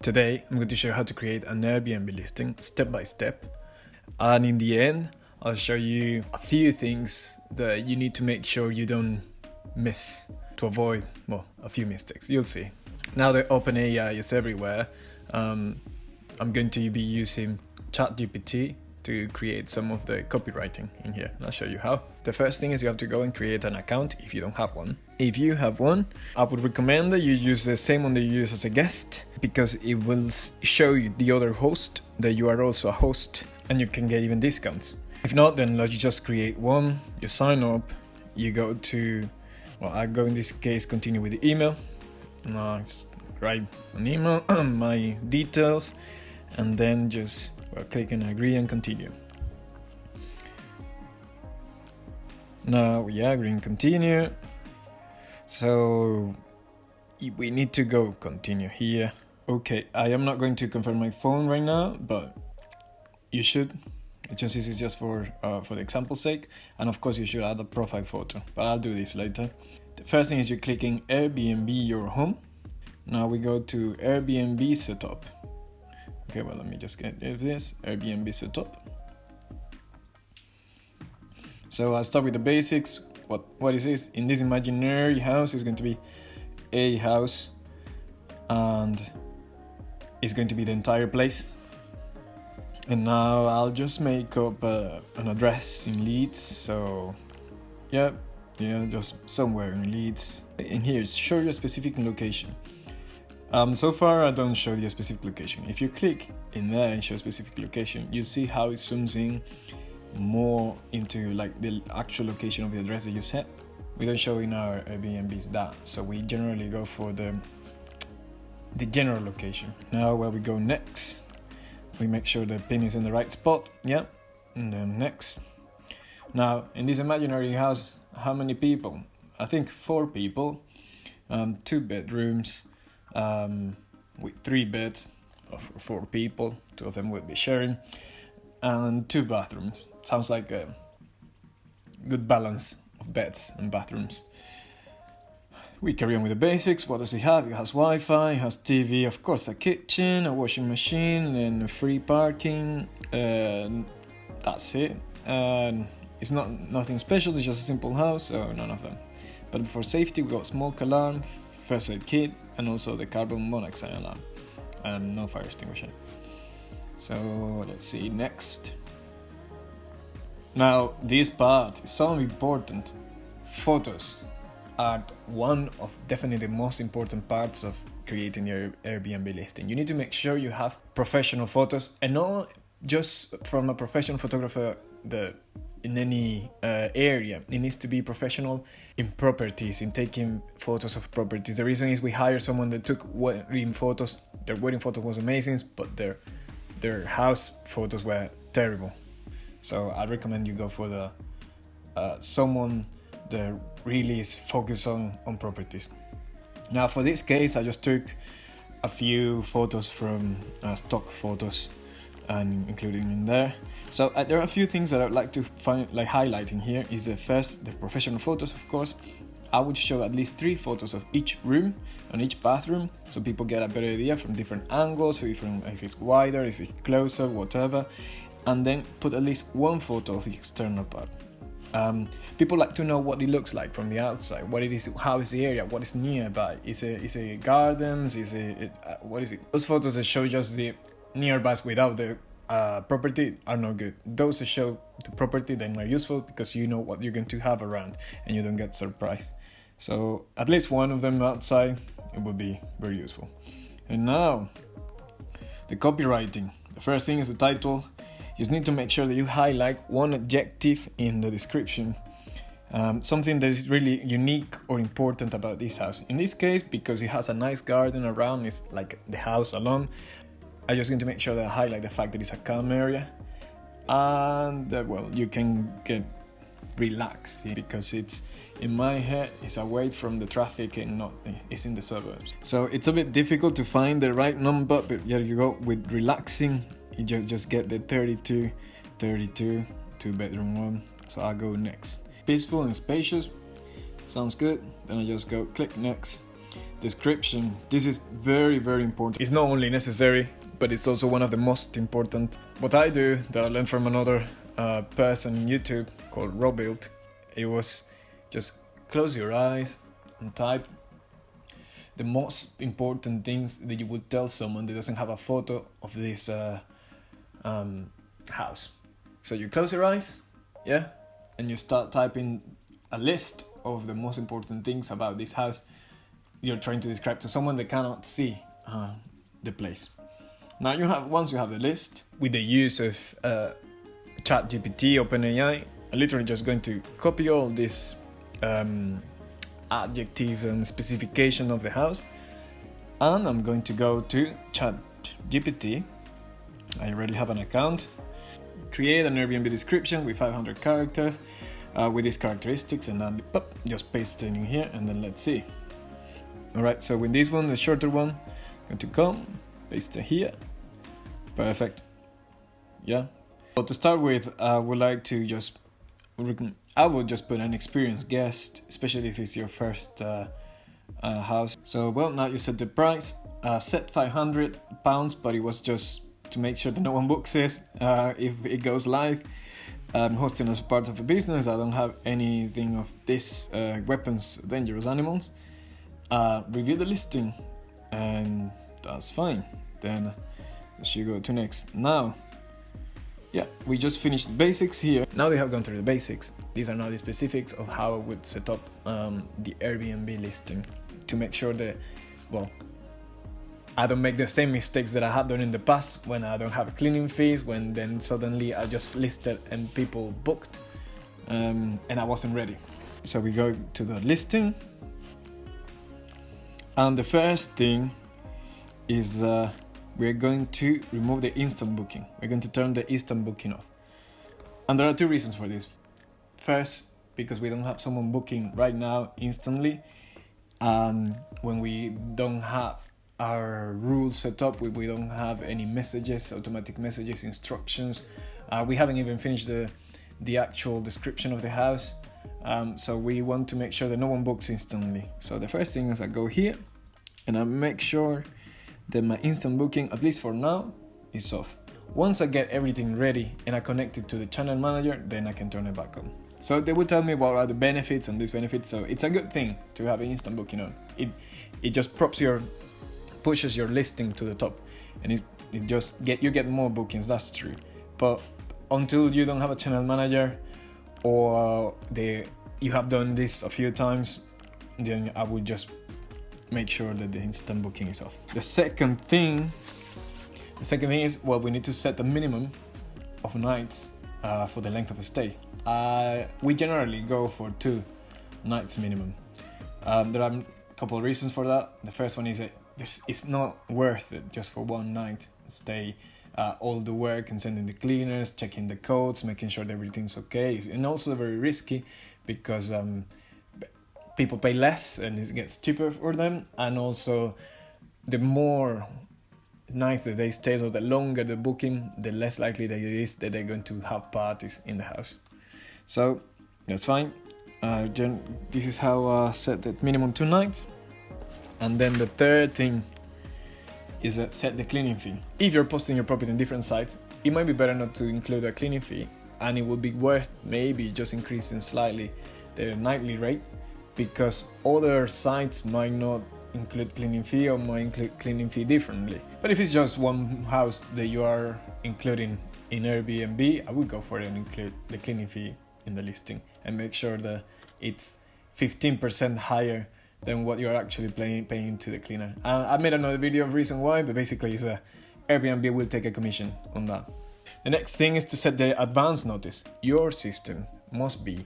Today, I'm going to show you how to create an Airbnb listing step by step. And in the end, I'll show you a few things that you need to make sure you don't miss to avoid, well, a few mistakes. You'll see. Now that OpenAI is everywhere, I'm going to be using ChatGPT to create some of the copywriting in here. I'll show you how. The first thing is you have to go and create an account if you don't have one. If you have one, I would recommend that you use the same one that you use as a guest, because it will show you the other host that you are also a host, and you can get even discounts. If not, then you just create one, you sign up, you go to, well, I go in this case, continue with the email. Now write an email, my details, and then just click and agree and continue. Now we agree and continue. So we need to go continue here. Okay, I am not going to confirm my phone right now, but you should. This is just for the example's sake, and of course you should add a profile photo, but I'll do this later. The first thing is you're clicking Airbnb your home. Now we go to Airbnb setup. Okay, well, let me just get this Airbnb setup. So I'll start with the basics. What is this? In this imaginary house is going to be a house, and it's going to be the entire place. And now I'll just make up an address in Leeds. So yeah, just somewhere in Leeds. And here, show your specific location. So far I don't show you a specific location. If you click in there and show a specific location, you see how it zooms in more into like the actual location of the address that you set. We don't show in our Airbnbs that, so we generally go for the general location. Now where we go next, we make sure the pin is in the right spot, yeah, and then next. Now in this imaginary house, how many people? I think 4 people, 2 bedrooms, with 3 beds of 4 people, 2 of them will be sharing, and 2 bathrooms. Sounds like a good balance of beds and bathrooms. We carry on with the basics. What does it have? It has Wi-Fi, it has TV, of course a kitchen, a washing machine, and free parking, and that's it. And it's nothing special, it's just a simple house, so none of them. But for safety, we got smoke alarm, first aid kit, and also the carbon monoxide alarm, and no fire extinguisher. So let's see next. Now this part is so important. Photos are one of definitely the most important parts of creating your Airbnb listing. You need to make sure you have professional photos, and not just from a professional photographer in any area. It needs to be professional in properties, in taking photos of properties. The reason is we hired someone that took wedding photos. Their wedding photo was amazing, but their house photos were terrible. So I recommend you go for the someone that really is focused on properties. Now for this case, I just took a few photos from stock photos and including in there. So there are a few things that I'd like to highlight in here. Is the professional photos, of course. I would show at least 3 photos of each room and each bathroom, so people get a better idea from different angles, if it's wider, if it's closer, whatever. And then put at least 1 photo of the external part. People like to know what it looks like from the outside, what it is, how is the area, what is nearby, is it gardens, what is it? Those photos that show just the nearbys without the property are no good. Those that show the property, then are useful because you know what you're going to have around and you don't get surprised. So at least 1 of them outside, it would be very useful. And now the copywriting. The first thing is the title. You just need to make sure that you highlight 1 adjective in the description, something that is really unique or important about this house. In this case, because it has a nice garden around, it's like the house alone, I'm just going to make sure that I highlight the fact that it's a calm area, and that, well, you can get relaxed because it's, in my head, it's away from the traffic and it's in the suburbs. So it's a bit difficult to find the right number, but here you go with relaxing. You just get the 32, 2-bedroom one. So I'll go next. Peaceful and spacious, sounds good. Then I just go click next. Description. This is very, very important. It's not only necessary, but it's also one of the most important. What I do, that I learned from another person on YouTube called Robuild, it was just close your eyes and type the most important things that you would tell someone that doesn't have a photo of this house. So you close your eyes, yeah, and you start typing a list of the most important things about this house you're trying to describe to someone that cannot see the place. Now once you have the list, with the use of ChatGPT, OpenAI, I'm literally just going to copy all these adjectives and specification of the house, and I'm going to go to ChatGPT. I already have an account. Create an Airbnb description with 500 characters with these characteristics, and then just paste it in here, and then let's see. Alright, so with this one, the shorter one, I'm going to come, paste it here. Perfect. Yeah. Well, to start with, I would like to I would just put an experienced guest, especially if it's your first house. So, well, now you set the price. Set £500, but it was just to make sure that no one books it if it goes live. I'm hosting as part of a business. I don't have anything of this weapons, dangerous animals. Review the listing, and that's fine. Then she go to next. Now, yeah, we just finished the basics here. Now they have gone through the basics. These are now the specifics of how I would set up the Airbnb listing to make sure that, well, I don't make the same mistakes that I have done in the past when I don't have cleaning fees, when then suddenly I just listed and people booked and I wasn't ready. So we go to the listing, and the first thing is we're going to remove the instant booking. We're going to turn the instant booking off. And there are two reasons for this. First, because we don't have someone booking right now instantly. And when we don't have our rules set up, we don't have any messages, automatic messages, instructions. We haven't even finished the actual description of the house. So we want to make sure that no one books instantly. So the first thing is I go here and I make sure that my instant booking, at least for now, is off. Once I get everything ready and I connect it to the channel manager, then I can turn it back on. So they will tell me what are the benefits and disbenefits. So it's a good thing to have an instant booking on. It just pushes your listing to the top, and you get more bookings. That's true. But until you don't have a channel manager, or you have done this a few times, then I would just make sure that the instant booking is off. The second thing is, well, we need to set a minimum of nights for the length of a stay. We generally go for 2 nights minimum. There are a couple of reasons for that. The first one is that it's not worth it just for 1 night stay. All the work and sending the cleaners, checking the codes, making sure that everything's okay, and also very risky because people pay less and it gets cheaper for them, and also the more nights that they stay, so the longer the booking, the less likely that it is that they're going to have parties in the house. So that's fine. This is how I set that minimum 2 nights. And then the third thing is set the cleaning fee. If you're posting your property on different sites, it might be better not to include a cleaning fee, and it would be worth maybe just increasing slightly the nightly rate, because other sites might not include cleaning fee or might include cleaning fee differently. But if it's just one house that you are including in Airbnb, I would go for it and include the cleaning fee in the listing and make sure that it's 15% higher than what you're actually paying to the cleaner. I made another video of reason why, but basically it's Airbnb will take a commission on that. The next thing is to set the advance notice. Your system must be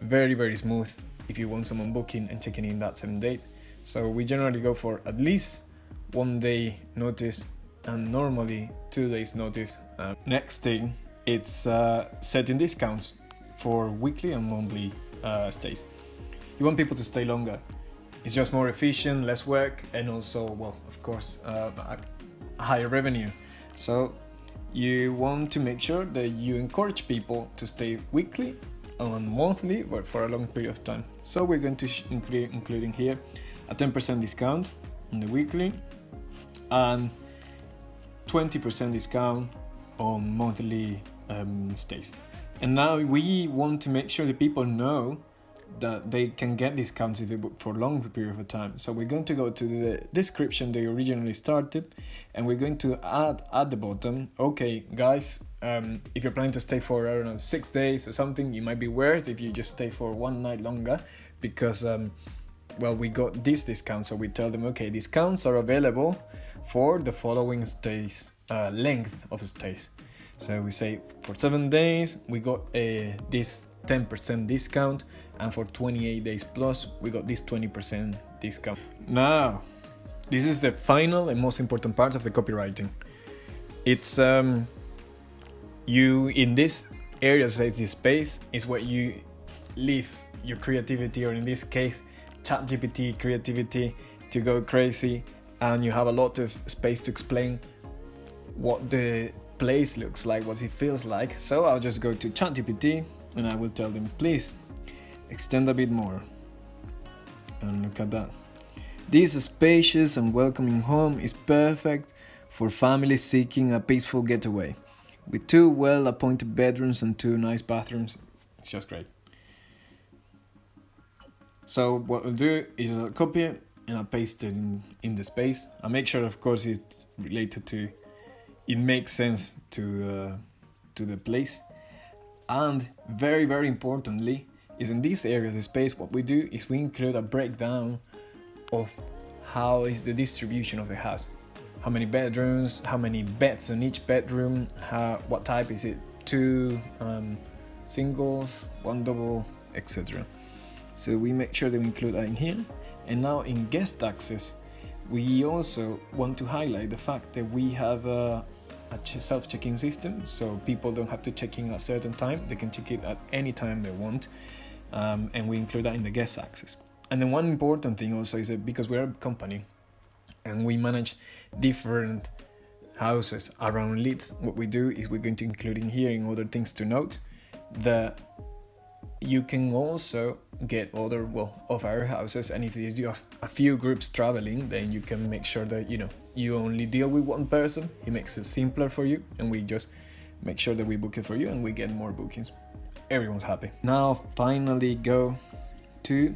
very, very smooth if you want someone booking and checking in that same date. So we generally go for at least 1 day notice and normally 2 days notice. Next thing, it's setting discounts for weekly and monthly stays. You want people to stay longer. It's just more efficient, less work, and also, well, of course, a higher revenue. So you want to make sure that you encourage people to stay weekly and monthly, but for a long period of time. So we're going to including here a 10% discount on the weekly, and 20% discount on monthly stays. And now we want to make sure that people know that they can get discounts if they book for a long period of time. So we're going to go to the description they originally started, and we're going to add at the bottom, okay guys, if you're planning to stay for, I don't know, 6 days or something, it might be worth if you just stay for one night longer, because well, we got this discount. So we tell them, okay, discounts are available for the following stays, length of stays. So we say for 7 days we got this 10% discount, and for 28 days plus we got this 20% discount. Now, this is the final and most important part of the copywriting. It's you in this area, says this space, is where you leave your creativity, or in this case ChatGPT creativity, to go crazy, and you have a lot of space to explain what the place looks like, what it feels like. So I'll just go to ChatGPT and I will tell them, please extend a bit more. And look at that. This spacious and welcoming home is perfect for families seeking a peaceful getaway, with 2 well-appointed bedrooms and 2 nice bathrooms. It's just great. So what I'll do is I'll copy it and I'll paste it in the space. I'll make sure, of course, it's related to, it makes sense to the place. And very, very importantly, is in this area of the space, what we do is we include a breakdown of how is the distribution of the house. How many bedrooms, how many beds in each bedroom, what type is it, 2 singles, 1 double, etc. So we make sure that we include that in here. And now in guest access, we also want to highlight the fact that we have a self-check-in system, so people don't have to check in at a certain time. They can check in at any time they want, and we include that in the guest access. And then one important thing also is that because we're a company and we manage different houses around Leeds, what we do is we're going to include in here, in other things to note, that you can also get other of our houses, and if you do a few groups traveling, then you can make sure that you only deal with one person. It makes it simpler for you, and we just make sure that we book it for you and we get more bookings. Everyone's happy. Now finally go to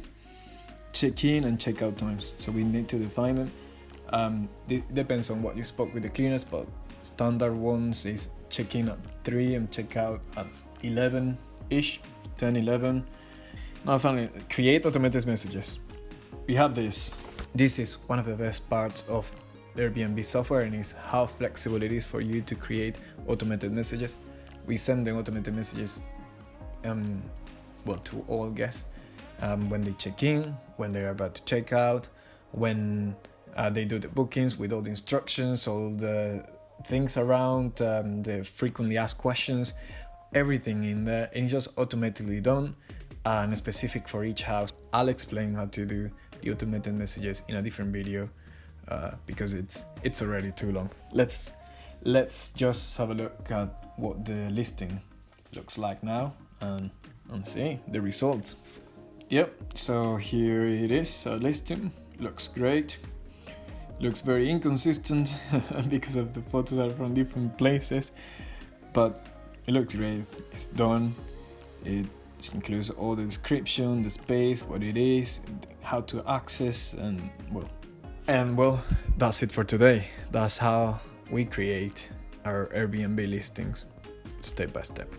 check-in and check-out times. So we need to define them. It depends on what you spoke with the cleaners, but standard ones is check-in at 3 and check-out at 11-ish, 10, 11. Now finally, create automated messages. We have this. This is one of the best parts of AirBNB software, and is how flexible it is for you to create automated messages. We send the automated messages to all guests when they check in, when they're about to check out, when they do the bookings, with all the instructions, all the things around, the frequently asked questions, everything in there, and it's just automatically done and specific for each house. I'll explain how to do the automated messages in a different video because it's already too long. Let's just have a look at what the listing looks like now and see the results. Yep, so here it is, our listing. Looks great. Looks very inconsistent because of the photos are from different places, but it looks great. It's done. It includes all the description, the space, what it is, how to access, and that's it for today. That's how we create our Airbnb listings step by step.